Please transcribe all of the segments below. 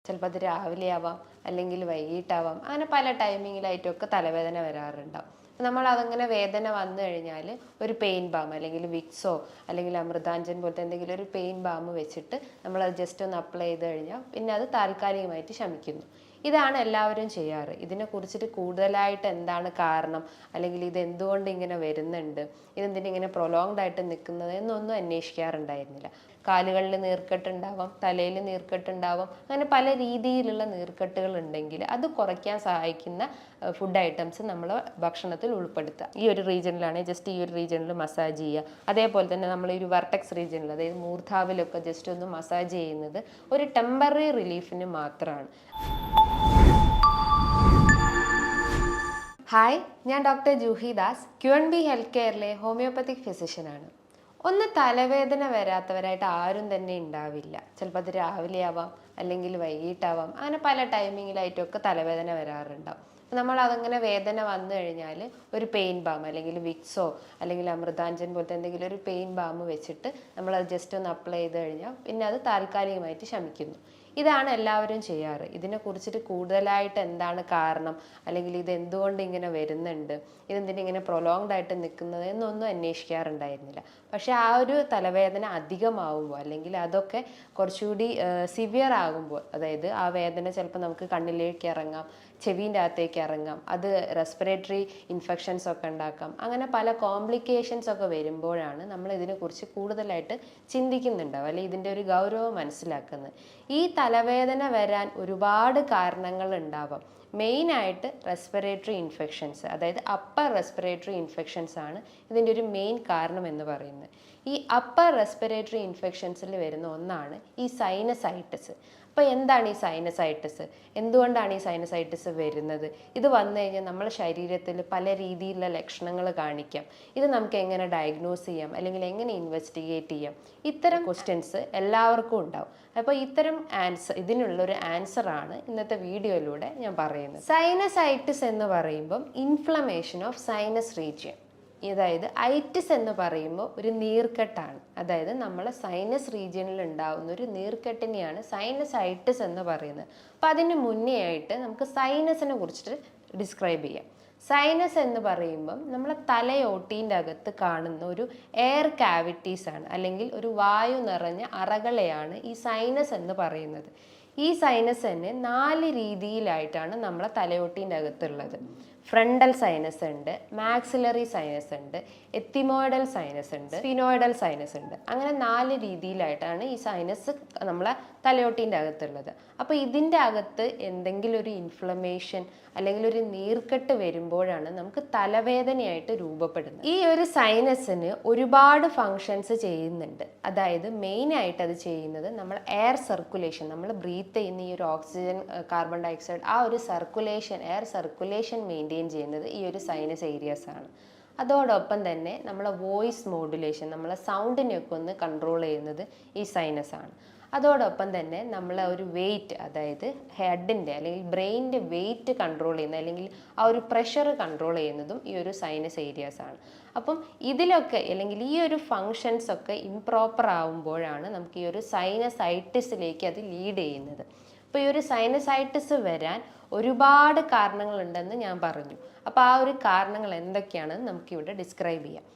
ചിലപ്പോൾ അത് രാവിലെ ആവാം, അല്ലെങ്കിൽ വൈകിട്ടാവാം, അങ്ങനെ പല ടൈമിങ്ങിലായിട്ടൊക്കെ തലവേദന വരാറുണ്ടാവും. നമ്മൾ അതങ്ങനെ വേദന വന്നു കഴിഞ്ഞാൽ ഒരു പെയിൻ ബാം അല്ലെങ്കിൽ വിക്സോ അല്ലെങ്കിൽ അമൃതാഞ്ജൻ പോലത്തെ എന്തെങ്കിലും ഒരു പെയിൻ ബാം വെച്ചിട്ട് നമ്മളത് ജസ്റ്റ് ഒന്ന് അപ്ലൈ ചെയ്ത് കഴിഞ്ഞാൽ പിന്നെ അത് താൽക്കാലികമായിട്ട് ശമിക്കുന്നു. ഇതാണ് എല്ലാവരും ചെയ്യാറ്. ഇതിനെക്കുറിച്ചിട്ട് കൂടുതലായിട്ട് എന്താണ് കാരണം, അല്ലെങ്കിൽ ഇത് എന്തുകൊണ്ട് ഇങ്ങനെ വരുന്നുണ്ട്, ഇതെന്തിനാ ഇങ്ങനെ പ്രൊലോങ്ഡ് ആയിട്ട് നിൽക്കുന്നത് എന്നൊന്നും അന്വേഷിക്കാറുണ്ടായിരുന്നില്ല. കാലുകളിൽ നീർക്കെട്ടുണ്ടാവാം, തലയിൽ നീർക്കെട്ടുണ്ടാവാം, അങ്ങനെ പല രീതിയിലുള്ള നീർക്കെട്ടുകൾ ഉണ്ടെങ്കിൽ അത് കുറയ്ക്കാൻ സഹായിക്കുന്ന ഫുഡ് ഐറ്റംസ് നമ്മൾ ഭക്ഷണത്തിൽ ഉൾപ്പെടുത്തുക. ഈ ഒരു റീജിയനിലാണെങ്കിൽ ജസ്റ്റ് ഈ ഒരു റീജിയനിൽ മസാജ് ചെയ്യുക. അതേപോലെ തന്നെ നമ്മൾ ഈ ഒരു വെർട്ടെക്സ് റീജിയനിൽ, അതായത് മൂർധാവിലൊക്കെ ജസ്റ്റ് ഒന്ന് മസാജ് ചെയ്യുന്നത് ഒരു ടെമ്പററി റിലീഫിന് മാത്രമാണ്. ഹായ്, ഞാൻ doctor Juhi Das, QNB health കെയറിലെ ഹോമിയോപ്പത്തിക് ഫിസിഷ്യനാണ്. ഒന്ന് തലവേദന വരാത്തവരായിട്ട് ആരും തന്നെ ഉണ്ടാവില്ല. ചിലപ്പോൾ അത് രാവിലെ ആവാം, അല്ലെങ്കിൽ വൈകിട്ടാവാം, അങ്ങനെ പല ടൈമിങ്ങിലായിട്ടൊക്കെ തലവേദന വരാറുണ്ടാവും. നമ്മൾ അതങ്ങനെ വേദന വന്നു കഴിഞ്ഞാൽ ഒരു പെയിൻ ബാം അല്ലെങ്കിൽ വിക്സോ അല്ലെങ്കിൽ അമൃതാഞ്ജൻ പോലത്തെ എന്തെങ്കിലും ഒരു പെയിൻ ബാം വെച്ചിട്ട് നമ്മളത് ജസ്റ്റ് ഒന്ന് അപ്ലൈ ചെയ്ത് കഴിഞ്ഞാൽ പിന്നെ അത് താൽക്കാലികമായിട്ട് ശമിക്കുന്നു. ഇതാണ് എല്ലാവരും ചെയ്യാറ്. ഇതിനെക്കുറിച്ചിട്ട് കൂടുതലായിട്ട് എന്താണ് കാരണം, അല്ലെങ്കിൽ ഇത് എന്തുകൊണ്ട് ഇങ്ങനെ വരുന്നുണ്ട്, ഇതെന്തിനാ ഇങ്ങനെ പ്രൊലോങ്ഡ് ആയിട്ട് നിൽക്കുന്നത് എന്നൊന്നും അന്വേഷിക്കാറുണ്ടായിരുന്നില്ല. പക്ഷേ ആ ഒരു തലവേദന അധികമാവുമ്പോൾ, അല്ലെങ്കിൽ അതൊക്കെ കുറച്ചുകൂടി സിവിയർ ആകുമ്പോൾ, അതായത് ആ വേദന ചിലപ്പോൾ നമുക്ക് കണ്ണിലേക്ക് ഇറങ്ങാം, ചെവീൻ്റെ അകത്തേക്ക് ഇറങ്ങാം, അത് റെസ്പിറേറ്ററി ഇൻഫെക്ഷൻസ് ഒക്കെ ഉണ്ടാക്കാം, അങ്ങനെ പല കോംപ്ലിക്കേഷൻസ് ഒക്കെ വരുമ്പോഴാണ് നമ്മൾ ഇതിനെക്കുറിച്ച് കൂടുതലായിട്ട് ചിന്തിക്കുന്നുണ്ടാവും, അല്ലെങ്കിൽ ഇതിൻ്റെ ഒരു ഗൗരവം മനസ്സിലാക്കുന്നത്. ഈ തലവേദന വരാൻ ഒരുപാട് കാരണങ്ങൾ ഉണ്ടാവാം. മെയിനായിട്ട് റെസ്പിറേറ്ററി ഇൻഫെക്ഷൻസ്, അതായത് അപ്പർ റെസ്പിറേറ്ററി ഇൻഫെക്ഷൻസ് ആണ് ഇതിൻ്റെ ഒരു മെയിൻ കാരണം എന്ന് പറയുന്നത്. ഈ അപ്പർ റെസ്പിറേറ്ററി ഇൻഫെക്ഷൻസിൽ വരുന്ന ഒന്നാണ് ഈ സൈനസൈറ്റിസ്. അപ്പോൾ എന്താണ് ഈ സൈനസൈറ്റിസ്, എന്തുകൊണ്ടാണ് ഈ സൈനസൈറ്റിസ് വരുന്നത്, ഇത് വന്നു കഴിഞ്ഞാൽ നമ്മുടെ ശരീരത്തിൽ പല രീതിയിലുള്ള ലക്ഷണങ്ങൾ കാണിക്കാം, ഇത് നമുക്ക് എങ്ങനെ ഡയഗ്നോസ് ചെയ്യാം, അല്ലെങ്കിൽ എങ്ങനെ ഇൻവെസ്റ്റിഗേറ്റ് ചെയ്യാം, ഇത്തരം ക്വസ്റ്റ്യൻസ് എല്ലാവർക്കും ഉണ്ടാവും. അപ്പോൾ ഇത്തരം ഇതിനുള്ളൊരു ആൻസറാണ് ഇന്നത്തെ വീഡിയോയിലൂടെ ഞാൻ പറയുന്നത്. സൈനസൈറ്റിസ് എന്ന് പറയുമ്പം ഇൻഫ്ലമേഷൻ ഓഫ് സൈനസ് റീജിയൻ, അതായത് ഐറ്റിസ് എന്ന് പറയുമ്പോൾ ഒരു നീർക്കെട്ടാണ്. അതായത് നമ്മളെ സൈനസ് റീജിയനിൽ ഉണ്ടാകുന്ന ഒരു നീർക്കെട്ടിനെയാണ് സൈനസൈറ്റിസ് എന്ന് പറയുന്നത്. അപ്പം അതിന് മുന്നേ ആയിട്ട് നമുക്ക് സൈനസിനെ കുറിച്ചിട്ട് ഡിസ്ക്രൈബ് ചെയ്യാം. സൈനസ് എന്ന് പറയുമ്പം നമ്മളെ തലയോട്ടീൻ്റെ അകത്ത് കാണുന്ന ഒരു എയർ കാവിറ്റീസ് ആണ്, അല്ലെങ്കിൽ ഒരു വായു നിറഞ്ഞ അറകളെയാണ് ഈ സൈനസ് എന്ന് പറയുന്നത്. ഈ സൈനസ് തന്നെ 4 രീതിയിലായിട്ടാണ് നമ്മളെ തലയോട്ടീൻ്റെ അകത്തുള്ളത്. ഫ്രണ്ടൽ സൈനസ് ഉണ്ട്, മാക്സിലറി സൈനസ് ഉണ്ട്, എത്തിമോയിഡൽ സൈനസ് ഉണ്ട്, സ്ഫിനോയിഡൽ സൈനസ് ഉണ്ട്. അങ്ങനെ 4 രീതിയിലായിട്ടാണ് ഈ സൈനസ് നമ്മളെ തലയോട്ടീൻ്റെ അകത്തുള്ളത്. അപ്പോൾ ഇതിൻ്റെ അകത്ത് എന്തെങ്കിലും ഒരു ഇൻഫ്ലമേഷൻ അല്ലെങ്കിൽ ഒരു നീർക്കെട്ട് വരുമ്പോഴാണ് നമുക്ക് തലവേദനയായിട്ട് രൂപപ്പെടുന്നത്. ഈ ഒരു സൈനസിന് ഒരുപാട് ഫങ്ഷൻസ് ചെയ്യുന്നുണ്ട്. അതായത് മെയിനായിട്ട് അത് ചെയ്യുന്നത് നമ്മൾ എയർ സർക്കുലേഷൻ, നമ്മൾ ബ്രീത്ത് ചെയ്യുന്ന ഈ ഒരു ഓക്സിജൻ, കാർബൺ ഡയോക്സൈഡ്, ആ ഒരു സർക്കുലേഷൻ, എയർ സർക്കുലേഷൻ മെയിൻറ്റെയിൻ ചെയ്യുന്നത് ഈ ഒരു സൈനസ് ഏരിയാസ് ആണ്. അതോടൊപ്പം തന്നെ നമ്മളെ വോയിസ് മോഡുലേഷൻ, നമ്മളെ സൗണ്ടിനെയൊക്കെ ഒന്ന് കൺട്രോൾ ചെയ്യുന്നത് ഈ സൈനസ് ആണ്. അതോടൊപ്പം തന്നെ നമ്മളെ ഒരു വെയിറ്റ്, അതായത് ഹെഡിൻ്റെ അല്ലെങ്കിൽ ബ്രെയിനിൻ്റെ വെയിറ്റ് കൺട്രോൾ ചെയ്യുന്ന, അല്ലെങ്കിൽ ആ ഒരു പ്രഷർ കൺട്രോൾ ചെയ്യുന്നതും ഈ ഒരു സൈനസ് ഏരിയാസ് ആണ്. അപ്പം ഇതിലൊക്കെ, അല്ലെങ്കിൽ ഈ ഒരു ഫങ്ഷൻസ് ഒക്കെ ഇംപ്രോപ്പർ ആവുമ്പോഴാണ് നമുക്ക് ഈ ഒരു സൈനസൈറ്റിസിലേക്ക് അത് ലീഡ് ചെയ്യുന്നത്. അപ്പോൾ ഈ ഒരു സൈനസൈറ്റിസ് വരാൻ ഒരുപാട് കാരണങ്ങളുണ്ടെന്ന് ഞാൻ പറഞ്ഞു. അപ്പോൾ ആ ഒരു കാരണങ്ങൾ എന്തൊക്കെയാണെന്ന് നമുക്കിവിടെ ഡിസ്ക്രൈബ് ചെയ്യാം.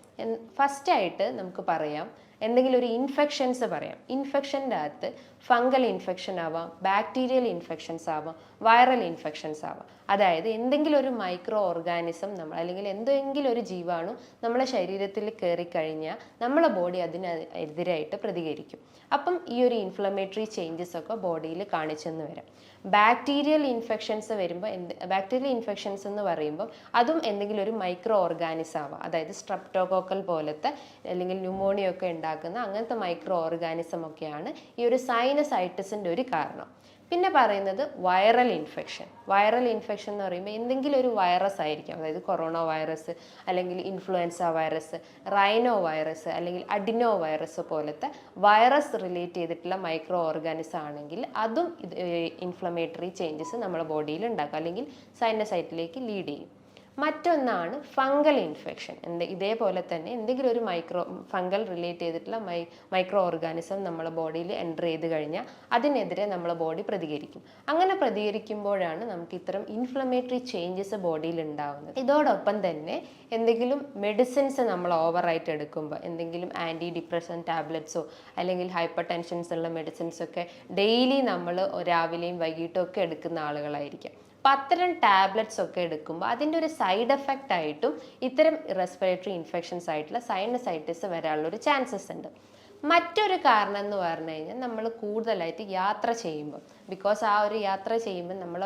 ഫസ്റ്റായിട്ട് നമുക്ക് പറയാം, എന്തെങ്കിലും ഒരു ഇൻഫെക്ഷൻസ് പറയാം. ഇൻഫെക്ഷൻ്റെ അകത്ത് ഫംഗൽ ഇൻഫെക്ഷൻ ആവാം, ബാക്ടീരിയൽ ഇൻഫെക്ഷൻസ് ആവാം, വൈറൽ ഇൻഫെക്ഷൻസ് ആവാം. അതായത് എന്തെങ്കിലും ഒരു മൈക്രോ ഓർഗാനിസം അല്ലെങ്കിൽ എന്തെങ്കിലും ഒരു ജീവാണു നമ്മളെ ശരീരത്തിൽ കയറിക്കഴിഞ്ഞാൽ നമ്മളെ ബോഡി അതിനെതിരായിട്ട് പ്രതികരിക്കും. അപ്പം ഈ ഒരു ഇൻഫ്ലമേറ്ററി ചേഞ്ചസ് ഒക്കെ ബോഡിയിൽ കാണിച്ചെന്ന് വരാം. ബാക്ടീരിയൽ ഇൻഫെക്ഷൻസ് വരുമ്പോൾ ബാക്ടീരിയൽ ഇൻഫെക്ഷൻസ് എന്ന് പറയുമ്പോൾ അതും എന്തെങ്കിലും ഒരു മൈക്രോ ഓർഗാനിസം ആവാം. അതായത് സ്ട്രെപ്റ്റോകോക്കൽ പോലത്തെ, അല്ലെങ്കിൽ ന്യൂമോണിയ ഒക്കെ ഉണ്ടാക്കുന്ന അങ്ങനത്തെ മൈക്രോ ഓർഗാനിസം ഒക്കെയാണ് ഈ ഒരു സൈനസൈറ്റിസിൻ്റെ ഒരു കാരണം. പിന്നെ പറയുന്നത് വൈറൽ ഇൻഫെക്ഷൻ. വൈറൽ ഇൻഫെക്ഷൻ എന്ന് പറയുമ്പോൾ എന്തെങ്കിലും ഒരു വൈറസ് ആയിരിക്കാം. അതായത് കൊറോണ വൈറസ്, അല്ലെങ്കിൽ ഇൻഫ്ലുവൻസ വൈറസ്, റൈനോ വൈറസ്, അല്ലെങ്കിൽ അഡിനോ വൈറസ് പോലത്തെ വൈറസ് റിലേറ്റ് ചെയ്തിട്ടുള്ള മൈക്രോ ഓർഗാനിസം ആണെങ്കിൽ അതും ഇൻഫ്ലമേറ്ററി ചേഞ്ചസ് നമ്മുടെ ബോഡിയിൽ ഉണ്ടാക്കും, അല്ലെങ്കിൽ സൈനസൈറ്റിലേക്ക് ലീഡ് ചെയ്യും. മറ്റൊന്നാണ് ഫംഗൽ ഇൻഫെക്ഷൻ. ഇതേപോലെ തന്നെ എന്തെങ്കിലും ഒരു ഫംഗൽ റിലേറ്റ് ചെയ്തിട്ടുള്ള മൈക്രോ ഓർഗാനിസം നമ്മളെ ബോഡിയിൽ എൻ്റർ ചെയ്ത് കഴിഞ്ഞാൽ അതിനെതിരെ നമ്മളെ ബോഡി പ്രതികരിക്കും. അങ്ങനെ പ്രതികരിക്കുമ്പോഴാണ് നമുക്ക് ഇത്തരം ഇൻഫ്ലമേറ്ററി ചേഞ്ചസ് ബോഡിയിൽ ഉണ്ടാവുന്നത്. ഇതോടൊപ്പം തന്നെ എന്തെങ്കിലും മെഡിസിൻസ് നമ്മൾ ഓവറായിട്ട് എടുക്കുമ്പോൾ, എന്തെങ്കിലും ആൻറ്റി ഡിപ്രഷൻ ടാബ്ലറ്റ്സോ അല്ലെങ്കിൽ ഹൈപ്പർ ടെൻഷൻസ് ഉള്ള മെഡിസിൻസ് ഒക്കെ ഡെയിലി നമ്മൾ രാവിലെയും വൈകിട്ടും ഒക്കെ എടുക്കുന്ന ആളുകളായിരിക്കാം. അപ്പം അത്തരം ടാബ്ലറ്റ്സ് ഒക്കെ എടുക്കുമ്പോൾ അതിൻ്റെ ഒരു സൈഡ് എഫക്റ്റ് ആയിട്ടും ഇത്തരം റെസ്പിറേറ്ററി ഇൻഫെക്ഷൻസ് ആയിട്ടുള്ള സൈനസൈറ്റിസ് വരാനുള്ളൊരു ചാൻസസ് ഉണ്ട്. മറ്റൊരു കാരണം എന്ന് പറഞ്ഞു കഴിഞ്ഞാൽ നമ്മൾ കൂടുതലായിട്ട് യാത്ര ചെയ്യുമ്പോൾ, ബിക്കോസ് ആ ഒരു യാത്ര ചെയ്യുമ്പോൾ നമ്മൾ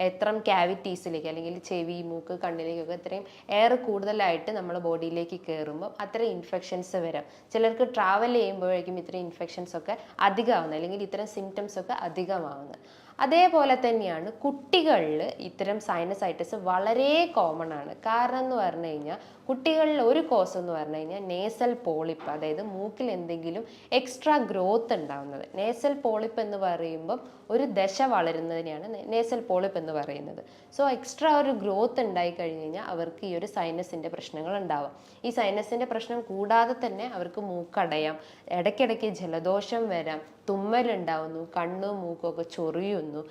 എത്രം ക്യാവിറ്റീസിലേക്ക് അല്ലെങ്കിൽ ചെവി, മൂക്ക്, കണ്ണിലേക്കൊക്കെ ഇത്രയും എയർ കൂടുതലായിട്ട് നമ്മുടെ ബോഡിയിലേക്ക് കയറുമ്പോൾ അത്തരം ഇൻഫെക്ഷൻസ് വരാം. ചിലർക്ക് ട്രാവൽ ചെയ്യുമ്പോഴേക്കും ഇത്തരം ഇൻഫെക്ഷൻസ് ഒക്കെ അധികമാവുന്നത് അല്ലെങ്കിൽ ഇത്തരം സിംറ്റംസ് ഒക്കെ അധികമാവുന്നത്. അതേപോലെ തന്നെയാണ് കുട്ടികളിൽ ഇത്തരം സൈനസൈറ്റിസ് വളരെ കോമൺ ആണ്. കാരണം എന്ന് പറഞ്ഞു കഴിഞ്ഞാൽ കുട്ടികളിൽ ഒരു കോസ് എന്ന് പറഞ്ഞു കഴിഞ്ഞാൽ നേസൽ പോളിപ്പ്, അതായത് മൂക്കിൽ എന്തെങ്കിലും എക്സ്ട്രാ ഗ്രോത്ത് ഉണ്ടാവുന്നത്. നേസൽ പോളിപ്പ് എന്ന് പറയുമ്പം ഒരു ദശ വളരുന്നതിനെയാണ് നേസൽ പോളിപ്പ് എന്ന് പറയുന്നത്. സോ എക്സ്ട്രാ ഒരു ഗ്രോത്ത് ഉണ്ടായി കഴിഞ്ഞ് കഴിഞ്ഞാൽ അവർക്ക് ഈ ഒരു സൈനസിൻ്റെ പ്രശ്നങ്ങൾ ഉണ്ടാവാം. ഈ സൈനസിൻ്റെ പ്രശ്നം കൂടാതെ തന്നെ അവർക്ക് മൂക്കടയാം, ഇടയ്ക്കിടയ്ക്ക് ജലദോഷം വരാം, തുമ്മലുണ്ടാവുന്നു, കണ്ണും മൂക്കൊക്കെ ചൊറിയുന്നു,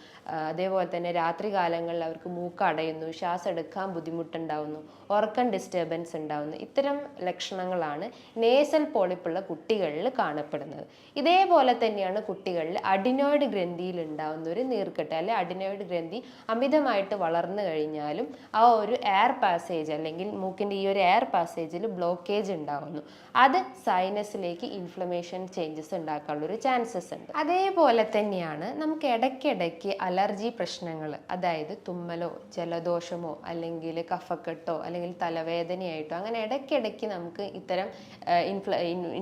അതേപോലെ തന്നെ രാത്രി കാലങ്ങളിൽ അവർക്ക് മൂക്കടയുന്നു, ശ്വാസം എടുക്കാൻ ബുദ്ധിമുട്ടുണ്ടാവുന്നു, ഉറക്കം ഡിസ്റ്റർബൻസ് ഉണ്ടാവുന്നു. ഇത്തരം ലക്ഷണങ്ങളാണ് നേസൽ പോളിപ്പുള്ള കുട്ടികളിൽ കാണപ്പെടുന്നത്. ഇതേപോലെ തന്നെയാണ് കുട്ടികളിൽ അഡിനോയിഡ് ഗ്രന്ഥിയിൽ ഉണ്ടാവുന്ന ഒരു നീർക്കെട്ട്, അല്ലെ അഡിനോയിഡ് ഗ്രന്ഥി അമിതമായിട്ട് വളർന്നു കഴിഞ്ഞാലും ആ ഒരു എയർ പാസേജ് അല്ലെങ്കിൽ മൂക്കിൻ്റെ ഈ ഒരു എയർ പാസേജിൽ ബ്ലോക്കേജ് ഉണ്ടാവുന്നു. അത് സൈനസിലേക്ക് ഇൻഫ്ലമേഷൻ ചേഞ്ചസ് ഉണ്ടാക്കാനുള്ള ഒരു ചാൻസസ് ഉണ്ട്. അതേപോലെ തന്നെയാണ് നമുക്ക് ഇടയ്ക്കിടയ്ക്ക് അലർജി പ്രശ്നങ്ങൾ, അതായത് തുമ്മലോ ജലദോഷമോ അല്ലെങ്കിൽ കഫക്കെട്ടോ അല്ലെങ്കിൽ തലവേദനയായിട്ടോ അങ്ങനെ ഇടയ്ക്കിടയ്ക്ക് നമുക്ക് ഇത്തരം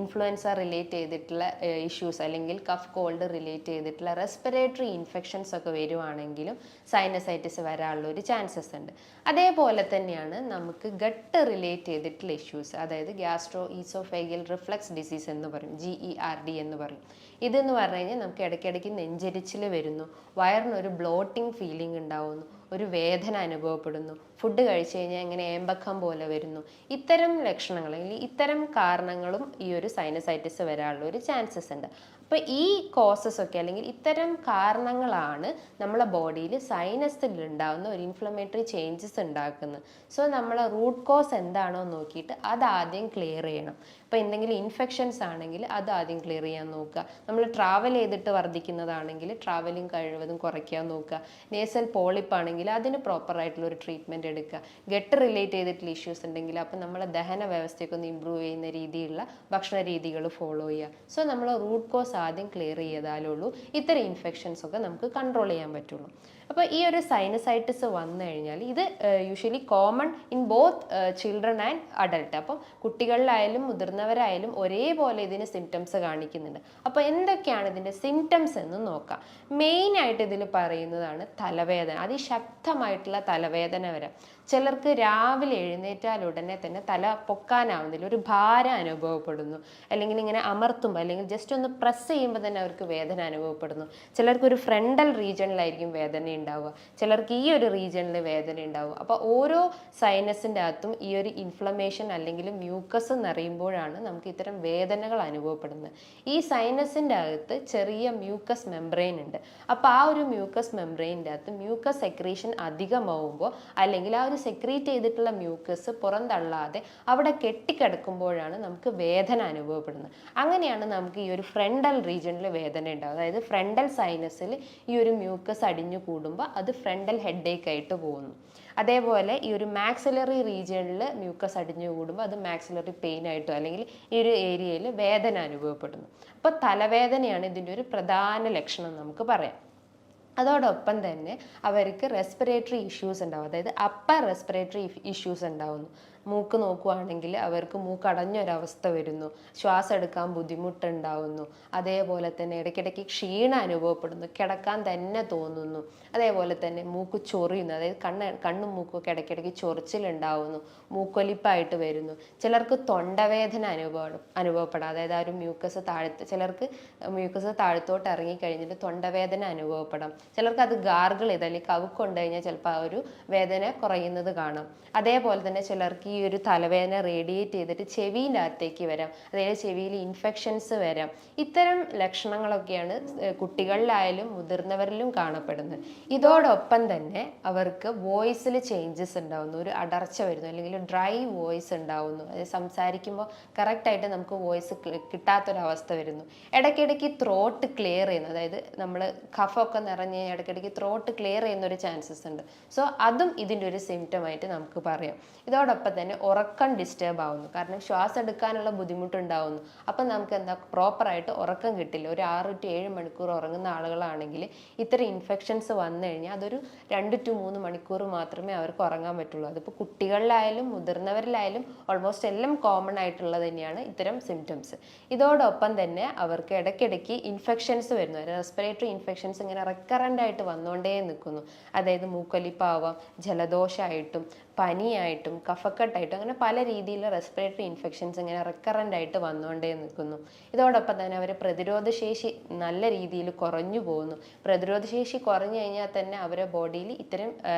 ഇൻഫ്ലുവൻസ റിലേറ്റ് ചെയ്തിട്ടുള്ള ഇഷ്യൂസ് അല്ലെങ്കിൽ കഫ് കോൾഡ് റിലേറ്റ് ചെയ്തിട്ടുള്ള റെസ്പിറേറ്ററി ഇൻഫെക്ഷൻസ് ഒക്കെ വരുവാണെങ്കിലും സൈനസൈറ്റിസ് വരാനുള്ള ഒരു ചാൻസസ് ഉണ്ട്. അതേപോലെ തന്നെയാണ് നമുക്ക് ഗട്ട് റിലേറ്റ് ചെയ്തിട്ടുള്ള ഇഷ്യൂസ്, അതായത് ഗ്യാസ്ട്രോ ഈസോഫേഗിയൽ റിഫ്ലക്സ് ഡിസീസ് എന്ന് പറയും, GERD എന്ന് പറയും. ഇതെന്ന് പറഞ്ഞു കഴിഞ്ഞാൽ നമുക്ക് ഇടയ്ക്കിടയ്ക്ക് നെഞ്ചരിച്ചിൽ വരുന്നു, വയറിനൊരു ബ്ലോട്ടിംഗ് ഫീലിംഗ് ഉണ്ടാവുന്നു, ഒരു വേദന അനുഭവപ്പെടുന്നു, ഫുഡ് കഴിച്ചു കഴിഞ്ഞാൽ ഇങ്ങനെ ഏമ്പക്കം പോലെ വരുന്നു. ഇത്തരം ലക്ഷണങ്ങൾ അല്ലെങ്കിൽ ഇത്തരം കാരണങ്ങളും ഈ ഒരു സൈനസൈറ്റിസ് വരാനുള്ള ഒരു ചാൻസസ് ഉണ്ട്. അപ്പോൾ ഈ കോസസ് ഒക്കെ അല്ലെങ്കിൽ ഇത്തരം കാരണങ്ങളാണ് നമ്മളെ ബോഡിയിൽ സൈനസിൽ ഉണ്ടാകുന്ന ഒരു ഇൻഫ്ലമേറ്ററി ചേഞ്ചസ് ഉണ്ടാക്കുന്നത്. സോ നമ്മളെ റൂട്ട് കോസ് എന്താണോ നോക്കിയിട്ട് അത് ആദ്യം ക്ലിയർ ചെയ്യണം. ഇപ്പോൾ എന്തെങ്കിലും ഇൻഫെക്ഷൻസ് ആണെങ്കിൽ അത് ആദ്യം ക്ലിയർ ചെയ്യാൻ നോക്കുക. നമ്മൾ ട്രാവൽ ചെയ്തിട്ട് വർദ്ധിക്കുന്നതാണെങ്കിൽ ട്രാവലിംഗ് കഴിവതും കുറയ്ക്കാൻ നോക്കുക. നേസൽ പോളിപ്പ് ആണെങ്കിൽ അതിന് പ്രോപ്പറായിട്ടുള്ള ഒരു ട്രീറ്റ്മെൻറ്റ് എടുക്കുക. ഗട്ട് റിലേറ്റ് ചെയ്തിട്ടുള്ള ഇഷ്യൂസ് ഉണ്ടെങ്കിൽ അപ്പോൾ നമ്മളെ ദഹന വ്യവസ്ഥയൊക്കെ ഒന്ന് ഇമ്പ്രൂവ് ചെയ്യുന്ന രീതിയിലുള്ള ഭക്ഷണ രീതികൾ ഫോളോ ചെയ്യുക. സോ നമ്മൾ റൂട്ട് കോസ് ആദ്യം ക്ലിയർ ചെയ്താലുള്ളൂ ഇത്തരം ഇൻഫെക്ഷൻസ് ഒക്കെ നമുക്ക് കൺട്രോൾ ചെയ്യാൻ പറ്റുള്ളൂ. അപ്പോൾ ഈ ഒരു സൈനസൈറ്റിസ് വന്നു കഴിഞ്ഞാൽ ഇത് usually common in both children and adult. അപ്പം കുട്ടികളിലായാലും മുതിർന്നവരായാലും ഒരേപോലെ ഇതിന് സിംറ്റംസ് കാണിക്കുന്നുണ്ട്. അപ്പോൾ എന്തൊക്കെയാണ് ഇതിൻ്റെ സിംറ്റംസ് എന്ന് നോക്കാം. മെയിനായിട്ട് ഇതിൽ പറയുന്നതാണ് തലവേദന, അതിശക്തമായിട്ടുള്ള തലവേദന വരാം. ചിലർക്ക് രാവിലെ എഴുന്നേറ്റാൽ ഉടനെ തന്നെ തല പൊക്കാനാവുന്നില്ല, ഒരു ഭാരം അനുഭവപ്പെടുന്നു, അല്ലെങ്കിൽ ഇങ്ങനെ അമർത്തുമ്പോൾ അല്ലെങ്കിൽ ജസ്റ്റ് ഒന്ന് പ്രസ് ചെയ്യുമ്പോൾ തന്നെ അവർക്ക് വേദന അനുഭവപ്പെടുന്നു. ചിലർക്ക് ഒരു ഫ്രണ്ടൽ റീജിയണിലായിരിക്കും വേദന ഉണ്ടാവുക, ചിലർക്ക് ഈ ഒരു റീജിയണിൽ വേദന ഉണ്ടാവുക. അപ്പോൾ ഓരോ സൈനസിൻ്റെ അകത്തും ഈ ഒരു ഇൻഫ്ലമേഷൻ അല്ലെങ്കിൽ മ്യൂക്കസ് നിറയുമ്പോഴാണ് നമുക്ക് ഇത്തരം വേദനകൾ അനുഭവപ്പെടുന്നത്. ഈ സൈനസിൻ്റെ അകത്ത് ചെറിയ മ്യൂക്കസ് മെംബ്രെയിൻ ഉണ്ട്. അപ്പോൾ ആ ഒരു മ്യൂക്കസ് മെംബ്രെയിൻ്റെ അകത്ത് മ്യൂക്കസ് സെക്രീഷൻ അധികമാവുമ്പോൾ അല്ലെങ്കിൽ ആ ഒരു സെക്രീറ്റ് ചെയ്തിട്ടുള്ള മ്യൂക്കസ് പുറന്തള്ളാതെ അവിടെ കെട്ടിക്കിടക്കുമ്പോഴാണ് നമുക്ക് വേദന അനുഭവപ്പെടുന്നത്. അങ്ങനെയാണ് നമുക്ക് ഈ ഒരു ഫ്രണ്ടൽ റീജിയണിൽ വേദന ഉണ്ടാവുക. അതായത് ഫ്രണ്ടൽ സൈനസിൽ ഈ ഒരു മ്യൂക്കസ് അടിഞ്ഞു കൂടുമ്പോൾ അത് ഫ്രണ്ടൽ ഹെഡേക്ക് ആയിട്ട് പോകുന്നു. അതേപോലെ ഈ ഒരു മാക്സിലറി റീജിയണിൽ മ്യൂക്കസ് അടിഞ്ഞു കൂടുമ്പോൾ അത് മാക്സിലറി പെയിൻ ആയിട്ടോ അല്ലെങ്കിൽ ഈ ഒരു ഏരിയയിൽ വേദന അനുഭവപ്പെടുന്നു. അപ്പോൾ തലവേദനയാണ് ഇതിൻ്റെ ഒരു പ്രധാന ലക്ഷണം നമുക്ക് പറയാം. അതോടൊപ്പം തന്നെ അവർക്ക് റെസ്പിറേറ്ററി ഇഷ്യൂസ് ഉണ്ടാവും, അതായത് അപ്പർ റെസ്പിറേറ്ററി ഇഷ്യൂസ് ഉണ്ടാവുന്നു. മൂക്ക് നോക്കുകയാണെങ്കിൽ അവർക്ക് മൂക്കടഞ്ഞൊരവസ്ഥ വരുന്നു, ശ്വാസം എടുക്കാൻ ബുദ്ധിമുട്ടുണ്ടാവുന്നു, അതേപോലെ തന്നെ ഇടയ്ക്കിടയ്ക്ക് ക്ഷീണം അനുഭവപ്പെടുന്നു, കിടക്കാൻ തന്നെ തോന്നുന്നു, അതേപോലെ തന്നെ മൂക്ക് ചൊറിയുന്നു, അതായത് കണ്ണും മൂക്കൊക്കെ ഇടയ്ക്കിടയ്ക്ക് ചൊറിച്ചിലുണ്ടാവുന്നു, മൂക്കൊലിപ്പായിട്ട് വരുന്നു, ചിലർക്ക് തൊണ്ടവേദന അനുഭവപ്പെടാം, അതായത് ആ ഒരു ചിലർക്ക് മ്യൂക്കസ് താഴത്തോട്ട് ഇറങ്ങിക്കഴിഞ്ഞിട്ട് തൊണ്ടവേദന അനുഭവപ്പെടാം, ചിലർക്ക് അത് ഗാർഗിൾ ചെയ്ത് അല്ലെങ്കിൽ കവുക്കൊണ്ട് കഴിഞ്ഞാൽ ചിലപ്പോൾ ആ ഒരു വേദന കുറയുന്നത് കാണാം. അതേപോലെ തന്നെ ചിലർക്ക് ഈ ഒരു തലവേദന റേഡിയേറ്റ് ചെയ്തിട്ട് ചെവിൻ്റെ അകത്തേക്ക് വരാം, അതായത് ചെവിയിൽ ഇൻഫെക്ഷൻസ് വരാം. ഇത്തരം ലക്ഷണങ്ങളൊക്കെയാണ് കുട്ടികളിലായാലും മുതിർന്നവരിലും കാണപ്പെടുന്നത്. ഇതോടൊപ്പം തന്നെ അവർക്ക് വോയിസിൽ ചേഞ്ചസ് ഉണ്ടാവുന്നു, ഒരു അടർച്ച വരുന്നു, അല്ലെങ്കിൽ ഡ്രൈ വോയിസ് ഉണ്ടാവുന്നു, അതായത് സംസാരിക്കുമ്പോൾ കറക്റ്റായിട്ട് നമുക്ക് വോയിസ് കിട്ടാത്തൊരവസ്ഥ വരുന്നു. ഇടയ്ക്കിടയ്ക്ക് ത്രോട്ട് ക്ലിയർ ചെയ്യുന്നു, അതായത് നമ്മൾ കഫമൊക്കെ നിറഞ്ഞ് ഇടയ്ക്കിടയ്ക്ക് ത്രോട്ട് ക്ലിയർ ചെയ്യുന്ന ഒരു ചാൻസസ് ഉണ്ട്. സോ അതും ഇതിൻ്റെ ഒരു സിംറ്റമായിട്ട് നമുക്ക് പറയാം. ഇതോടൊപ്പം തന്നെ ഉറക്കം ഡിസ്റ്റർബ് ആവുന്നു, കാരണം ശ്വാസം എടുക്കാനുള്ള ബുദ്ധിമുട്ടുണ്ടാവുന്നു. അപ്പം നമുക്ക് പ്രോപ്പറായിട്ട് ഉറക്കം കിട്ടില്ല. ഒരു 6 to 7 മണിക്കൂർ ഉറങ്ങുന്ന ആളുകളാണെങ്കിൽ ഇത്തരം ഇൻഫെക്ഷൻസ് വന്നു കഴിഞ്ഞാൽ അതൊരു 2 to 3 മണിക്കൂർ മാത്രമേ അവർക്ക് ഉറങ്ങാൻ പറ്റുള്ളൂ. അതിപ്പോൾ കുട്ടികളിലായാലും മുതിർന്നവരിലായാലും ഓൾമോസ്റ്റ് എല്ലാം കോമൺ ആയിട്ടുള്ളത് തന്നെയാണ് ഇത്തരം സിംറ്റംസ്. ഇതോടൊപ്പം തന്നെ അവർക്ക് ഇടയ്ക്കിടയ്ക്ക് ഇൻഫെക്ഷൻസ് വരുന്നു, റെസ്പിറേറ്ററി ഇൻഫെക്ഷൻസ് ഇങ്ങനെ റെക്കറൻ്റ് ആയിട്ട് വന്നുകൊണ്ടേ നിൽക്കുന്നു. അതായത് മൂക്കൊലിപ്പാവാം, ജലദോഷമായിട്ടും പനിയായിട്ടും കഫക്കെട്ടായിട്ടും അങ്ങനെ പല രീതിയിലുള്ള റെസ്പിറേറ്ററി ഇൻഫെക്ഷൻസ് ഇങ്ങനെ റെക്കറൻ്റ് ആയിട്ട് വന്നുകൊണ്ടേ നിൽക്കുന്നു. ഇതോടൊപ്പം തന്നെ അവരെ പ്രതിരോധശേഷി നല്ല രീതിയിൽ കുറഞ്ഞു പോകുന്നു. പ്രതിരോധശേഷി കുറഞ്ഞു കഴിഞ്ഞാൽ തന്നെ അവരുടെ ബോഡിയിൽ ഇത്തരം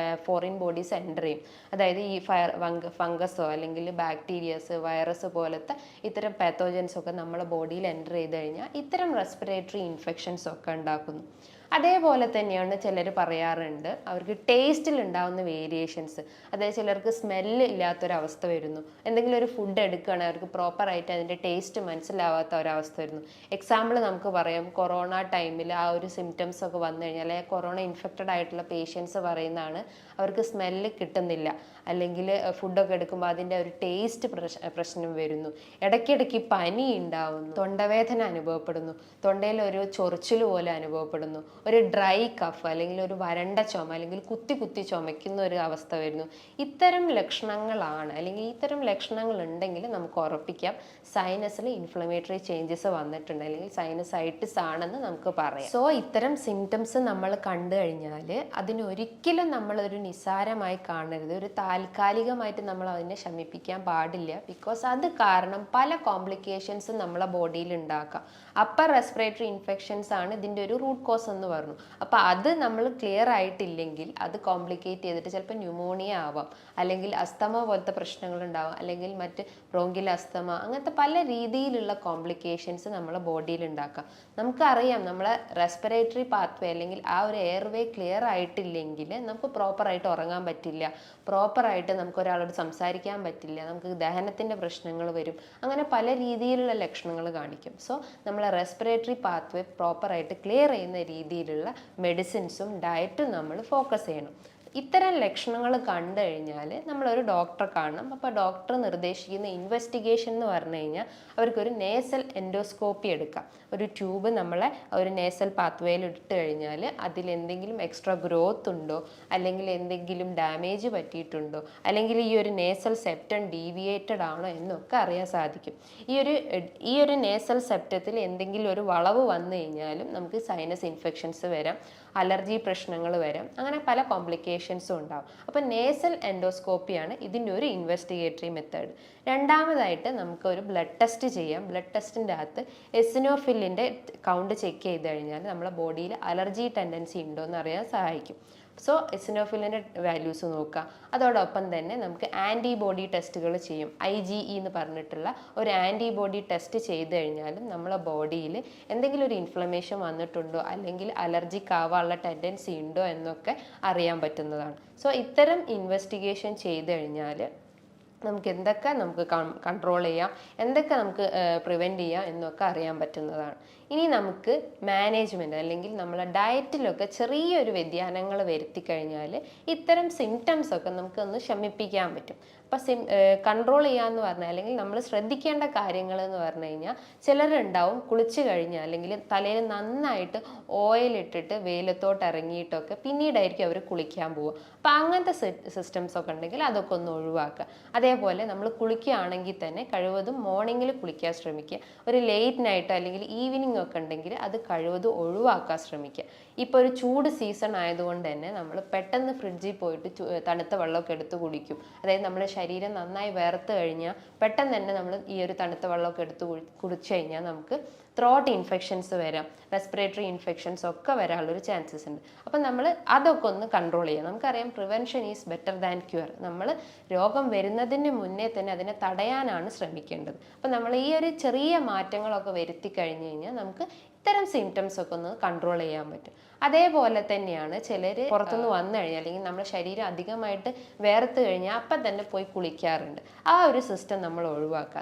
ഫോറിൻ ബോഡീസ് എൻ്റർ ചെയ്യും. അതായത് ഈ ഫംഗസോ അല്ലെങ്കിൽ ബാക്ടീരിയസ്, വൈറസ് പോലത്തെ ഇത്തരം പാത്തോജൻസ് ഒക്കെ നമ്മളെ ബോഡിയിൽ എൻ്റർ ചെയ്ത് കഴിഞ്ഞാൽ ഇത്തരം റെസ്പിറേറ്ററി ഇൻഫെക്ഷൻസ് ഒക്കെ ഉണ്ടാക്കുന്നു. അതേപോലെ തന്നെയാണ് ചിലർ പറയാറുണ്ട് അവർക്ക് ടേസ്റ്റിൽ ഉണ്ടാകുന്ന വേരിയേഷൻസ്, അതായത് ചിലർക്ക് സ്മെല്ല് ഇല്ലാത്തൊരവസ്ഥ വരുന്നു. എന്തെങ്കിലും ഒരു ഫുഡ് എടുക്കുകയാണെങ്കിൽ അവർക്ക് പ്രോപ്പറായിട്ട് അതിൻ്റെ ടേസ്റ്റ് മനസ്സിലാവാത്ത ഒരവസ്ഥ വരുന്നു. എക്സാമ്പിൾ നമുക്ക് പറയാം, കൊറോണ ടൈമിൽ ആ ഒരു സിംറ്റംസ് ഒക്കെ വന്നു കഴിഞ്ഞാൽ കൊറോണ ഇൻഫെക്റ്റഡ് ആയിട്ടുള്ള പേഷ്യൻസ് പറയുന്നതാണ് അവർക്ക് സ്മെല്ല് കിട്ടുന്നില്ല, അല്ലെങ്കിൽ ഫുഡൊക്കെ എടുക്കുമ്പോൾ അതിൻ്റെ ഒരു ടേസ്റ്റ് പ്രശ്നം വരുന്നു, ഇടയ്ക്കിടയ്ക്ക് പനി ഉണ്ടാവുന്നു, തൊണ്ടവേദന അനുഭവപ്പെടുന്നു, തൊണ്ടയിൽ ഒരു ചൊറിച്ചിൽ പോലെ അനുഭവപ്പെടുന്നു, ഒരു ഡ്രൈ കഫ് അല്ലെങ്കിൽ ഒരു വരണ്ട ചുമ അല്ലെങ്കിൽ കുത്തി കുത്തി ചുമയ്ക്കുന്ന ഒരു അവസ്ഥ വരുന്നു. ഇത്തരം ലക്ഷണങ്ങളാണ്, അല്ലെങ്കിൽ ഇത്തരം ലക്ഷണങ്ങൾ ഉണ്ടെങ്കിൽ നമുക്ക് ഉറപ്പിക്കാം സൈനസിൽ ഇൻഫ്ലമേറ്ററി ചേഞ്ചസ് വന്നിട്ടുണ്ട്, അല്ലെങ്കിൽ സൈനസൈറ്റിസ് ആണെന്ന് നമുക്ക് പറയാം. സോ ഇത്തരം സിംറ്റംസ് നമ്മൾ കണ്ടു കഴിഞ്ഞാൽ അതിനൊരിക്കലും നമ്മളൊരു നിസ്സാരമായി കാണരുത്, ഒരു താൽക്കാലികമായിട്ട് നമ്മൾ അതിനെ ശമിപ്പിക്കാൻ പാടില്ല. ബിക്കോസ് അത് കാരണം പല കോംപ്ലിക്കേഷൻസും നമ്മളെ ബോഡിയിൽ ഉണ്ടാക്കാം. അപ്പർ റെസ്പിറേറ്ററി ഇൻഫെക്ഷൻസ് ആണ് ഇതിൻ്റെ ഒരു റൂട്ട് കോസ് എന്ന് പറഞ്ഞു. അപ്പോൾ അത് നമ്മൾ ക്ലിയർ ആയിട്ടില്ലെങ്കിൽ അത് കോംപ്ലിക്കേറ്റ് ചെയ്തിട്ട് ചിലപ്പോൾ ന്യൂമോണിയ ആവാം, അല്ലെങ്കിൽ അസ്തമ പോലത്തെ പ്രശ്നങ്ങൾ ഉണ്ടാവാം, അല്ലെങ്കിൽ മറ്റ് ബ്രോങ്കിൽ അസ്തമ, അങ്ങനത്തെ പല രീതിയിലുള്ള കോംപ്ലിക്കേഷൻസ് നമ്മളെ ബോഡിയിൽ ഉണ്ടാക്കാം. നമുക്കറിയാം നമ്മളെ റെസ്പിറേറ്ററി പാത്വേ അല്ലെങ്കിൽ ആ ഒരു എയർവേ ക്ലിയർ ആയിട്ടില്ലെങ്കിൽ നമുക്ക് പ്രോപ്പറായിട്ട് ഉറങ്ങാൻ പറ്റില്ല, പ്രോപ്പറായിട്ട് നമുക്ക് ഒരാളോട് സംസാരിക്കാൻ പറ്റില്ല, നമുക്ക് ദഹനത്തിൻ്റെ പ്രശ്നങ്ങൾ വരും, അങ്ങനെ പല രീതിയിലുള്ള ലക്ഷണങ്ങൾ കാണിക്കും. സോ നമ്മൾ റെസ്പിറേറ്ററി പാത്വേ പ്രോപ്പറായിട്ട് ക്ലിയർ ചെയ്യുന്ന രീതിയിലുള്ള മെഡിസിൻസും ഡയറ്റും നമ്മൾ ഫോക്കസ് ചെയ്യണം. ഇത്തരം ലക്ഷണങ്ങൾ കണ്ടു കഴിഞ്ഞാൽ നമ്മളൊരു ഡോക്ടറെ കാണണം. അപ്പോൾ ഡോക്ടർ നിർദ്ദേശിക്കുന്ന ഇൻവെസ്റ്റിഗേഷൻ എന്ന് പറഞ്ഞു കഴിഞ്ഞാൽ അവർക്കൊരു നേസൽ എൻഡോസ്കോപ്പി എടുക്കാം. ഒരു ട്യൂബ് നമ്മളെ ഒരു നേസൽ പാത്വേയിൽ ഇട്ട് കഴിഞ്ഞാൽ അതിലെന്തെങ്കിലും എക്സ്ട്രാ ഗ്രോത്ത് ഉണ്ടോ, അല്ലെങ്കിൽ എന്തെങ്കിലും ഡാമേജ് പറ്റിയിട്ടുണ്ടോ, അല്ലെങ്കിൽ ഈ ഒരു നേസൽ സെപ്റ്റം ഡീവിയേറ്റഡ് ആണോ എന്നൊക്കെ അറിയാൻ സാധിക്കും. ഈ ഒരു നേസൽ സെപ്റ്റത്തിൽ എന്തെങ്കിലും ഒരു വളവ് വന്നു കഴിഞ്ഞാലും നമുക്ക് സൈനസ് ഇൻഫെക്ഷൻസ് വരാം, അലർജി പ്രശ്നങ്ങൾ വരാം, അങ്ങനെ പല കോംപ്ലിക്കേഷൻസും ഉണ്ടാവും. അപ്പോൾ നേസൽ എൻഡോസ്കോപ്പിയാണ് ഇതിൻ്റെ ഒരു ഇൻവെസ്റ്റിഗേറ്ററി മെത്തേഡ്. രണ്ടാമതായിട്ട് നമുക്ക് ഒരു ബ്ലഡ് ടെസ്റ്റ് ചെയ്യാം. ബ്ലഡ് ടെസ്റ്റിൻ്റെ അകത്ത് എസിനോഫിലിൻ്റെ കൗണ്ട് ചെക്ക് ചെയ്ത് കഴിഞ്ഞാൽ നമ്മളെ ബോഡിയിൽ അലർജി ടെൻഡൻസി ഉണ്ടോ എന്ന് അറിയാൻ സഹായിക്കും. സോ എസിനോഫിലിൻ്റെ വാല്യൂസ് നോക്കുക. അതോടൊപ്പം തന്നെ നമുക്ക് ആൻറ്റിബോഡി ടെസ്റ്റുകൾ ചെയ്യും. IgE എന്ന് പറഞ്ഞിട്ടുള്ള ഒരു ആൻറ്റിബോഡി ടെസ്റ്റ് ചെയ്ത് കഴിഞ്ഞാലും നമ്മളെ ബോഡിയിൽ എന്തെങ്കിലും ഒരു ഇൻഫ്ലമേഷൻ വന്നിട്ടുണ്ടോ അല്ലെങ്കിൽ അലർജിക് ആവാനുള്ള ടെൻഡൻസി ഉണ്ടോ എന്നൊക്കെ അറിയാൻ പറ്റുന്നതാണ്. സോ ഇത്തരം ഇൻവെസ്റ്റിഗേഷൻ ചെയ്ത് കഴിഞ്ഞാൽ നമുക്ക് കൺട്രോൾ ചെയ്യാം, എന്തൊക്കെ നമുക്ക് പ്രിവെൻറ്റ് ചെയ്യാം എന്നൊക്കെ അറിയാൻ പറ്റുന്നതാണ്. ഇനി നമുക്ക് മാനേജ്മെൻറ്റ് അല്ലെങ്കിൽ നമ്മളെ ഡയറ്റിലൊക്കെ ചെറിയൊരു വ്യതിയാനങ്ങൾ വരുത്തി കഴിഞ്ഞാൽ ഇത്തരം സിംറ്റംസ് ഒക്കെ നമുക്കൊന്ന് ശമിപ്പിക്കാൻ പറ്റും. അപ്പം കൺട്രോൾ ചെയ്യാന്ന് പറഞ്ഞാൽ അല്ലെങ്കിൽ നമ്മൾ ശ്രദ്ധിക്കേണ്ട കാര്യങ്ങൾ എന്ന് പറഞ്ഞു കഴിഞ്ഞാൽ ചിലരുണ്ടാവും കുളിച്ച് കഴിഞ്ഞാൽ അല്ലെങ്കിൽ തലയിൽ നന്നായിട്ട് ഓയിൽ ഇട്ടിട്ട് വെയിലത്തോട്ട് ഇറങ്ങിയിട്ടൊക്കെ പിന്നീടായിരിക്കും അവർ കുളിക്കാൻ പോവുക. അപ്പം അങ്ങനത്തെ സിസ്റ്റംസ് ഒക്കെ ഉണ്ടെങ്കിൽ അതൊക്കെ ഒന്ന് ഒഴിവാക്കുക. അതേപോലെ നമ്മൾ കുളിക്കുകയാണെങ്കിൽ തന്നെ കഴിവതും മോർണിംഗിൽ കുളിക്കാൻ ശ്രമിക്കുക. ഒരു ലേറ്റ് നൈറ്റ് അല്ലെങ്കിൽ ഈവനിങ് ഒക്കെ ഉണ്ടെങ്കിൽ അത് കഴിവതും ഒഴിവാക്കാൻ ശ്രമിക്കുക. ഇപ്പോൾ ഒരു ചൂട് സീസൺ ആയതുകൊണ്ട് തന്നെ നമ്മൾ പെട്ടെന്ന് ഫ്രിഡ്ജിൽ പോയിട്ട് തണുത്ത വെള്ളമൊക്കെ എടുത്ത് കുടിക്കും. അതായത് നമ്മുടെ ശരീരം നന്നായി വേർത്ത് കഴിഞ്ഞാൽ പെട്ടെന്ന് തന്നെ നമ്മൾ ഈ ഒരു തണുത്ത വെള്ളമൊക്കെ എടുത്ത് കുടിച്ചു കഴിഞ്ഞാൽ നമുക്ക് ത്രോട്ട് ഇൻഫെക്ഷൻസ് വരാം, റെസ്പിറേറ്ററി ഇൻഫെക്ഷൻസ് ഒക്കെ വരാനുള്ളൊരു ചാൻസസ് ഉണ്ട്. അപ്പം നമ്മൾ അതൊക്കെ ഒന്ന് കൺട്രോൾ ചെയ്യാം. നമുക്കറിയാം prevention is better than cure. നമ്മൾ രോഗം വരുന്നതിന് മുന്നേ തന്നെ അതിനെ തടയാനാണ് ശ്രമിക്കേണ്ടത്. അപ്പം നമ്മൾ ഈ ഒരു ചെറിയ മാറ്റങ്ങളൊക്കെ വരുത്തി കഴിഞ്ഞ് കഴിഞ്ഞാൽ നമുക്ക് ഇത്തരം സിംറ്റംസ് ഒക്കെ ഒന്ന് കൺട്രോൾ ചെയ്യാൻ പറ്റും. അതേപോലെ തന്നെയാണ് ചിലർ പുറത്തുനിന്ന് വന്നു കഴിഞ്ഞാൽ അല്ലെങ്കിൽ നമ്മുടെ ശരീരം അധികമായിട്ട് വേർത്ത് കഴിഞ്ഞാൽ അപ്പം തന്നെ പോയി കുളിക്കാറുണ്ട്. ആ ഒരു സിസ്റ്റം നമ്മൾ ഒഴിവാക്കുക.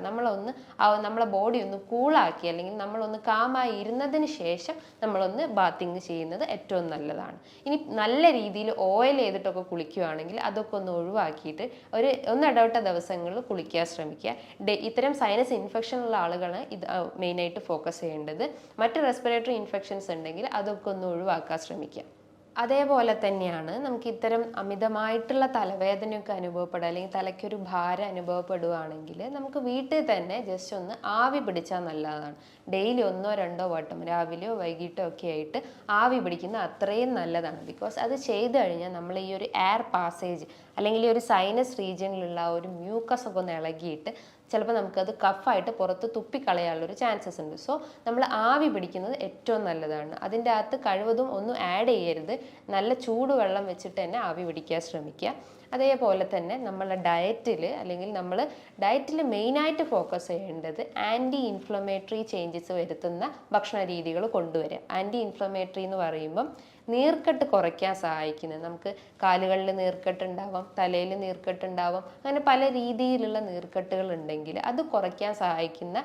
നമ്മളെ ബോഡി ഒന്ന് കൂളാക്കി അല്ലെങ്കിൽ നമ്മളൊന്ന് കാമായി ഇരുന്നതിന് ശേഷം നമ്മളൊന്ന് ബാത്തിങ് ചെയ്യുന്നത് ഏറ്റവും നല്ലതാണ്. ഇനി നല്ല രീതിയിൽ ഓയിൽ ചെയ്തിട്ടൊക്കെ കുളിക്കുകയാണെങ്കിൽ അതൊക്കെ ഒന്ന് ഒഴിവാക്കിയിട്ട് ഒന്നിടവിട്ട ദിവസങ്ങളിൽ കുളിക്കാൻ ശ്രമിക്കുക. ഇത്തരം സൈനസ് ഇൻഫെക്ഷൻ ഉള്ള ആളുകളാണ് ഇത് മെയിനായിട്ട് ഫോക്കസ് ചെയ്യേണ്ടത്. മറ്റ് റെസ്പിറേറ്ററി ഇൻഫെക്ഷൻസ് ഉണ്ടെങ്കിൽ അതൊക്കെ ഒന്ന് ഒഴിവാക്കാൻ ശ്രമിക്കുക. അതേപോലെ തന്നെയാണ് നമുക്ക് ഇത്തരം അമിതമായിട്ടുള്ള തലവേദനയൊക്കെ അനുഭവപ്പെടുക അല്ലെങ്കിൽ തലയ്ക്കൊരു ഭാരം അനുഭവപ്പെടുകയാണെങ്കിൽ നമുക്ക് വീട്ടിൽ തന്നെ ജസ്റ്റ് ഒന്ന് ആവി പിടിച്ചാൽ നല്ലതാണ്. ഡെയിലി 1-2 വട്ടം രാവിലെയോ വൈകിട്ടോ ഒക്കെ ആയിട്ട് ആവി പിടിക്കുന്നത് അത്രയും നല്ലതാണ്. ബിക്കോസ് അത് ചെയ്തു കഴിഞ്ഞാൽ നമ്മൾ ഈ ഒരു എയർ പാസേജ് അല്ലെങ്കിൽ ഈ ഒരു സൈനസ് റീജിയനിലുള്ള ഒരു മ്യൂക്കസ് ഒക്കെ ഒന്ന് ഇളകിയിട്ട് ചിലപ്പോൾ നമുക്കത് കഫായിട്ട് പുറത്ത് തുപ്പിക്കളയാനുള്ളൊരു ചാൻസസ് ഉണ്ട്. സോ നമ്മൾ ആവി പിടിക്കുന്നത് ഏറ്റവും നല്ലതാണ്. അതിൻ്റെ അകത്ത് കഴിവതും ഒന്നും ആഡ് ചെയ്യരുത്. നല്ല ചൂടുവെള്ളം വെച്ചിട്ട് തന്നെ ആവി പിടിക്കാൻ ശ്രമിക്കുക. അതേപോലെ തന്നെ നമ്മളെ ഡയറ്റിൽ മെയിനായിട്ട് ഫോക്കസ് ചെയ്യേണ്ടത് ആൻറ്റി ഇൻഫ്ലമേറ്ററി ചേഞ്ചസ് വരുത്തുന്ന ഭക്ഷണ രീതികൾ കൊണ്ടുവരിക. ആൻറ്റി ഇൻഫ്ലമേറ്ററി എന്ന് പറയുമ്പം നീർക്കെട്ട് കുറയ്ക്കാൻ സഹായിക്കുന്നത്. നമുക്ക് കാലുകളിൽ നീർക്കെട്ടുണ്ടാവാം, തലയിൽ നീർക്കെട്ടുണ്ടാവാം, അങ്ങനെ പല രീതിയിലുള്ള നീർക്കെട്ടുകൾ ഉണ്ടെങ്കിൽ അത് കുറയ്ക്കാൻ സഹായിക്കുന്ന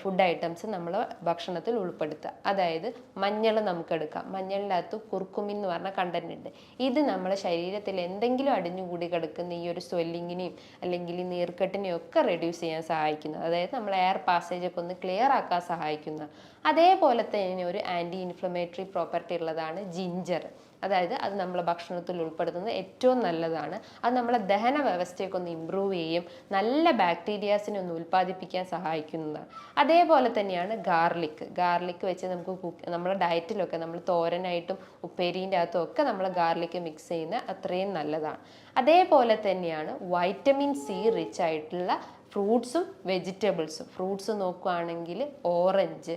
ഫുഡ് ഐറ്റംസ് നമ്മൾ ഭക്ഷണത്തിൽ ഉൾപ്പെടുത്തുക. അതായത് മഞ്ഞൾ നമുക്കെടുക്കാം. മഞ്ഞളിനകത്ത് കുർക്കുമിൻ എന്ന് പറഞ്ഞ കണ്ടന്റ് ഉണ്ട്. ഇത് നമ്മുടെ ശരീരത്തിൽ എന്തെങ്കിലും അടിഞ്ഞുകൂടി കിടക്കുന്ന ഈ ഒരു സ്വെല്ലിങ്ങിനെയും അല്ലെങ്കിൽ ഈ നീർക്കെട്ടിനെയും ഒക്കെ റെഡ്യൂസ് ചെയ്യാൻ സഹായിക്കുന്നത്. അതായത് നമ്മൾ എയർ പാസേജ് ഒക്കെ ഒന്ന് ക്ലിയർ ആക്കാൻ സഹായിക്കുന്ന. അതേപോലെ തന്നെ ഒരു ആൻറ്റി ഇൻഫ്ലമേറ്ററി പ്രോപ്പർട്ടി ഉള്ളതാണ് ജിഞ്ചർ. അതായത് അത് നമ്മളെ ഭക്ഷണത്തിൽ ഉൾപ്പെടുത്തുന്നത് ഏറ്റവും നല്ലതാണ്. അത് നമ്മളെ ദഹന വ്യവസ്ഥയൊക്കെ ഒന്ന് ഇമ്പ്രൂവ് ചെയ്യും, നല്ല ബാക്ടീരിയാസിനെ ഒന്ന് ഉൽപ്പാദിപ്പിക്കാൻ സഹായിക്കുന്നതാണ്. അതേപോലെ തന്നെയാണ് ഗാർലിക് വെച്ച് നമുക്ക് നമ്മുടെ ഡയറ്റിലൊക്കെ നമ്മൾ തോരനായിട്ടും ഉപ്പേരീൻ്റെ അകത്തും ഒക്കെ നമ്മൾ ഗാർലിക് മിക്സ് ചെയ്യുന്ന അത്രയും നല്ലതാണ്. അതേപോലെ തന്നെയാണ് വൈറ്റമിൻ സി റിച്ച് ആയിട്ടുള്ള ഫ്രൂട്ട്സും വെജിറ്റബിൾസും. ഫ്രൂട്ട്സ് നോക്കുകയാണെങ്കിൽ ഓറഞ്ച്,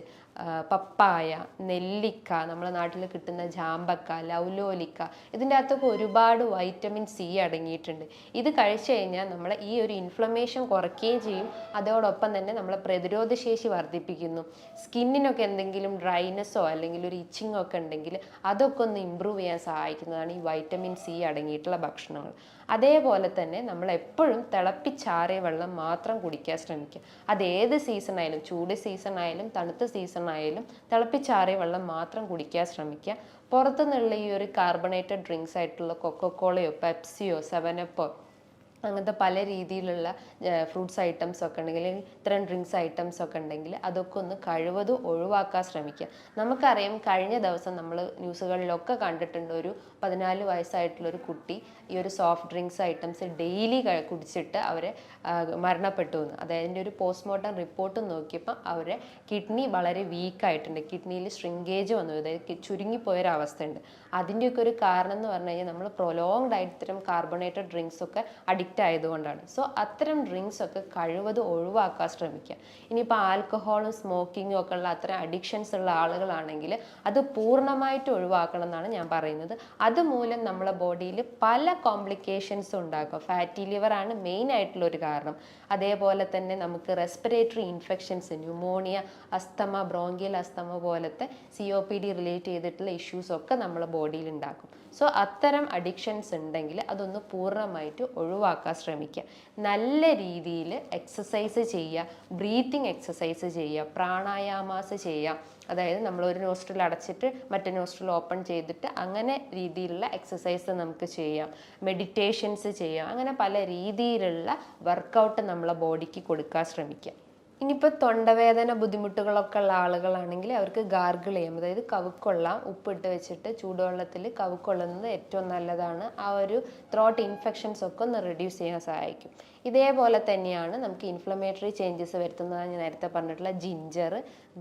പപ്പായ, നെല്ലിക്ക, നമ്മുടെ നാട്ടിൽ കിട്ടുന്ന ജാമ്പക്ക, ലൗലോലിക്ക, ഇതിൻ്റെ അകത്തൊക്കെ ഒരുപാട് വൈറ്റമിൻ സി അടങ്ങിയിട്ടുണ്ട്. ഇത് കഴിച്ചു കഴിഞ്ഞാൽ നമ്മളെ ഈ ഒരു ഇൻഫ്ലമേഷൻ കുറയ്ക്കുകയും ചെയ്യും, അതോടൊപ്പം തന്നെ നമ്മളെ പ്രതിരോധശേഷി വർദ്ധിപ്പിക്കുന്നു. സ്കിന്നിനൊക്കെ എന്തെങ്കിലും ഡ്രൈനെസ്സോ അല്ലെങ്കിൽ ഒരു ഇച്ചിങ്ങോ ഒക്കെ ഉണ്ടെങ്കിൽ അതൊക്കെ ഒന്ന് ഇമ്പ്രൂവ് ചെയ്യാൻ സഹായിക്കുന്നതാണ് ഈ വൈറ്റമിൻ സി അടങ്ങിയിട്ടുള്ള ഭക്ഷണങ്ങൾ. അതേപോലെ തന്നെ നമ്മൾ എപ്പോഴും തിളപ്പിച്ചാറിയ വെള്ളം മാത്രം കുടിക്കാൻ ശ്രമിക്കുക. അത് ഏത് സീസൺ ആയാലും, ചൂട് സീസൺ ആയാലും തണുത്ത സീസൺ ആയാലും തിളപ്പിച്ചാറിയ വെള്ളം മാത്രം കുടിക്കാൻ ശ്രമിക്കുക. പുറത്തുനിന്നുള്ള ഈ ഒരു കാർബണേറ്റഡ് ഡ്രിങ്ക്സ് ആയിട്ടുള്ള കൊക്കോക്കോളയോ പെപ്സിയോ 7up അങ്ങനത്തെ പല രീതിയിലുള്ള ഫ്രൂട്ട്സ് ഐറ്റംസ് ഒക്കെ ഉണ്ടെങ്കിൽ ഇത്തരം ഡ്രിങ്ക്സ് ഐറ്റംസ് ഒക്കെ ഉണ്ടെങ്കിൽ അതൊക്കെ ഒന്ന് കഴിവതും ഒഴിവാക്കാൻ ശ്രമിക്കുക. നമുക്കറിയാം കഴിഞ്ഞ ദിവസം നമ്മൾ ന്യൂസുകളിലൊക്കെ കണ്ടിട്ടുണ്ട്, ഒരു 14 വയസ്സായിട്ടുള്ളൊരു കുട്ടി ഈ ഒരു സോഫ്റ്റ് ഡ്രിങ്ക്സ് ഐറ്റംസ് ഡെയിലി കുടിച്ചിട്ട് അവരെ മരണപ്പെട്ടു എന്ന്. അതായത് ഒരു പോസ്റ്റ്മോർട്ടം റിപ്പോർട്ട് നോക്കിയപ്പോൾ അവരെ കിഡ്നി വളരെ വീക്കായിട്ടുണ്ട്, കിഡ്നിയിൽ ശ്രിങ്കേജ് വന്നു, അതായത് ചുരുങ്ങിപ്പോയൊരവസ്ഥയുണ്ട്. അതിൻ്റെയൊക്കെ ഒരു കാരണം എന്ന് പറഞ്ഞു കഴിഞ്ഞാൽ നമ്മൾ പ്രൊലോങ്ഡ് ആയിട്ട് ഇത്തരം കാർബണേറ്റഡ് ഡ്രിങ്ക്സ് ഒക്കെ അഡിക്റ്റ് ആയതുകൊണ്ടാണ്. സോ അത്തരം ഡ്രിങ്ക്സ് ഒക്കെ കഴിവതും ഒഴിവാക്കാൻ ശ്രമിക്കുക. ഇനിയിപ്പോൾ ആൽക്കഹോളും സ്മോക്കിങ്ങും ഒക്കെ ഉള്ള അത്തരം അഡിക്ഷൻസ് ഉള്ള ആളുകളാണെങ്കിൽ അത് പൂർണ്ണമായിട്ട് ഒഴിവാക്കണം എന്നാണ് ഞാൻ പറയുന്നത്. അതുമൂലം നമ്മളെ ബോഡിയിൽ പല കോംപ്ലിക്കേഷൻസും ഉണ്ടാക്കും. ഫാറ്റി ലിവർ ആണ് മെയിൻ ആയിട്ടുള്ള ഒരു കാരണം. അതേപോലെ തന്നെ നമുക്ക് റെസ്പിറേറ്ററി ഇൻഫെക്ഷൻസ്, ന്യൂമോണിയ, അസ്തമ, ബ്രോങ്കിയൽ അസ്തമ പോലത്തെ COPD റിലേറ്റ് ചെയ്തിട്ടുള്ള ഇഷ്യൂസ് ഒക്കെ നമ്മളെ ബോഡിയിൽ ഉണ്ടാക്കും. സോ അത്തരം അഡിക്ഷൻസ് ഉണ്ടെങ്കിൽ അതൊന്ന് പൂർണ്ണമായിട്ട് ഒഴിവാക്കാൻ ശ്രമിക്കുക. നല്ല രീതിയിൽ എക്സസൈസ് ചെയ്യുക, ബ്രീത്തിങ് എക്സസൈസ് ചെയ്യുക, പ്രാണായാമാസ് ചെയ്യുക. അതായത് നമ്മൾ ഒരു നോസ്ട്രിൽ അടച്ചിട്ട് മറ്റേ നോസ്ട്രിൽ ഓപ്പൺ ചെയ്തിട്ട് അങ്ങനെ രീതിയിലുള്ള എക്സസൈസ് നമുക്ക് ചെയ്യാം. മെഡിറ്റേഷൻസ് ചെയ്യാം. അങ്ങനെ പല രീതിയിലുള്ള വർക്കൗട്ട് നമ്മളെ ബോഡിക്ക് കൊടുക്കാൻ ശ്രമിക്കാം. ഇനിയിപ്പോൾ തൊണ്ടവേദന ബുദ്ധിമുട്ടുകളൊക്കെ ഉള്ള ആളുകളാണെങ്കിൽ അവർക്ക് ഗാർഗിൾ ചെയ്യാം. അതായത് കവുക്കൊള്ളാം, ഉപ്പിട്ട് വെച്ചിട്ട് ചൂടുവെള്ളത്തിൽ കവുക്കൊള്ളുന്നത് ഏറ്റവും നല്ലതാണ്. ആ ഒരു ത്രോട്ട് ഇൻഫെക്ഷൻസ് ഒക്കെ ഒന്ന് റെഡ്യൂസ് ചെയ്യാൻ സഹായിക്കും. ഇതേപോലെ തന്നെയാണ് നമുക്ക് ഇൻഫ്ലമേറ്ററി ചേഞ്ചസ് വരുത്തുന്നതാണ് ഞാൻ നേരത്തെ പറഞ്ഞിട്ടുള്ള ജിഞ്ചർ,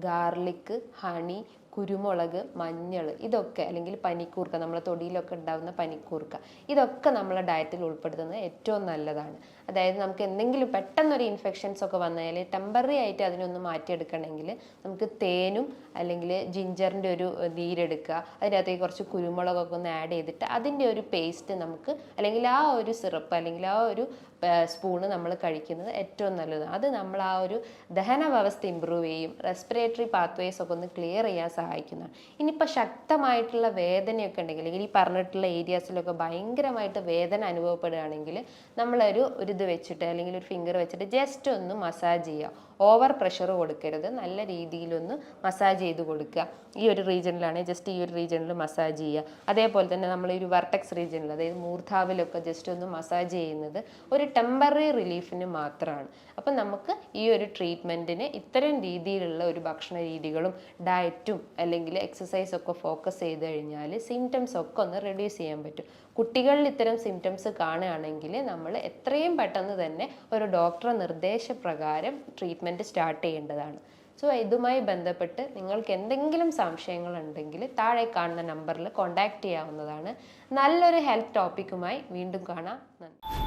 ഗാർലിക്, ഹണി, കുരുമുളക്, മഞ്ഞൾ, ഇതൊക്കെ അല്ലെങ്കിൽ പനിക്കൂർക്ക, നമ്മളെ തൊടിയിലൊക്കെ ഉണ്ടാകുന്ന പനിക്കൂർക്ക, ഇതൊക്കെ നമ്മളെ ഡയറ്റിൽ ഉൾപ്പെടുത്തുന്നത് ഏറ്റവും നല്ലതാണ്. അതായത് നമുക്ക് എന്തെങ്കിലും പെട്ടെന്നൊരു ഇൻഫെക്ഷൻസ് ഒക്കെ വന്നാൽ ടെമ്പററി ആയിട്ട് അതിനൊന്ന് മാറ്റിയെടുക്കണമെങ്കിൽ നമുക്ക് തേനും അല്ലെങ്കിൽ ജിഞ്ചറിൻ്റെ ഒരു നീരെടുക്കുക, അതിനകത്തേക്ക് കുറച്ച് കുരുമുളകൊക്കെ ഒന്ന് ആഡ് ചെയ്തിട്ട് അതിൻ്റെ ഒരു പേസ്റ്റ് നമുക്ക് അല്ലെങ്കിൽ ആ ഒരു സിറപ്പ് അല്ലെങ്കിൽ ആ ഒരു സ്പൂണ് നമ്മൾ കഴിക്കുന്നത് ഏറ്റവും നല്ലതാണ്. അത് നമ്മൾ ആ ഒരു ദഹന വ്യവസ്ഥ ഇമ്പ്രൂവ് ചെയ്യും, റെസ്പിറേറ്ററി പാത്വേസ് ഒക്കെ ഒന്ന് ക്ലിയർ ചെയ്യാൻ സഹായിക്കുന്നതാണ്. ഇനിയിപ്പോൾ ശക്തമായിട്ടുള്ള വേദനയൊക്കെ ഉണ്ടെങ്കിൽ അല്ലെങ്കിൽ ഈ പറഞ്ഞിട്ടുള്ള ഏരിയാസിലൊക്കെ ഭയങ്കരമായിട്ട് വേദന അനുഭവപ്പെടുകയാണെങ്കിൽ നമ്മളൊരു ഇത് വെച്ചിട്ട് അല്ലെങ്കിൽ ഒരു ഫിംഗർ വെച്ചിട്ട് ജസ്റ്റ് ഒന്ന് മസാജ് ചെയ്യുക. ഓവർ പ്രഷർ കൊടുക്കരുത്, നല്ല രീതിയിലൊന്ന് മസാജ് ചെയ്ത് കൊടുക്കുക. ഈ ഒരു റീജിയനിലാണെങ്കിൽ ജസ്റ്റ് ഈ ഒരു റീജിയനിൽ മസാജ് ചെയ്യുക. അതേപോലെ തന്നെ നമ്മൾ ഈ ഒരു വെർട്ടെക്സ് റീജിയനിൽ അതായത് മൂർധാവിലൊക്കെ ജസ്റ്റ് ഒന്ന് മസാജ് ചെയ്യുന്നത് ഒരു ടെമ്പററി റിലീഫിന് മാത്രമാണ്. അപ്പം നമുക്ക് ഈ ഒരു ട്രീറ്റ്മെൻറ്റിന് ഇത്തരം രീതിയിലുള്ള ഒരു ഭക്ഷണ രീതികളും ഡയറ്റും അല്ലെങ്കിൽ എക്സസൈസൊക്കെ ഫോക്കസ് ചെയ്ത് കഴിഞ്ഞാൽ സിംറ്റംസ് ഒക്കെ ഒന്ന് റെഡ്യൂസ് ചെയ്യാൻ പറ്റും. കുട്ടികളിൽ ഇത്തരം സിംറ്റംസ് കാണുകയാണെങ്കിൽ നമ്മൾ എത്രയും പെട്ടെന്ന് തന്നെ ഒരു ഡോക്ടറെ നിർദ്ദേശപ്രകാരം ട്രീറ്റ്മെൻറ്റ് സ്റ്റാർട്ട് ചെയ്യേണ്ടതാണ്. സോ ഇതുമായി ബന്ധപ്പെട്ട് നിങ്ങൾക്ക് എന്തെങ്കിലും സംശയങ്ങളുണ്ടെങ്കിൽ താഴെ കാണുന്ന നമ്പറിൽ കോൺടാക്റ്റ് ചെയ്യാവുന്നതാണ്. നല്ലൊരു ഹെൽത്ത് ടോപ്പിക്കുമായി വീണ്ടും കാണാം. നന്ദി.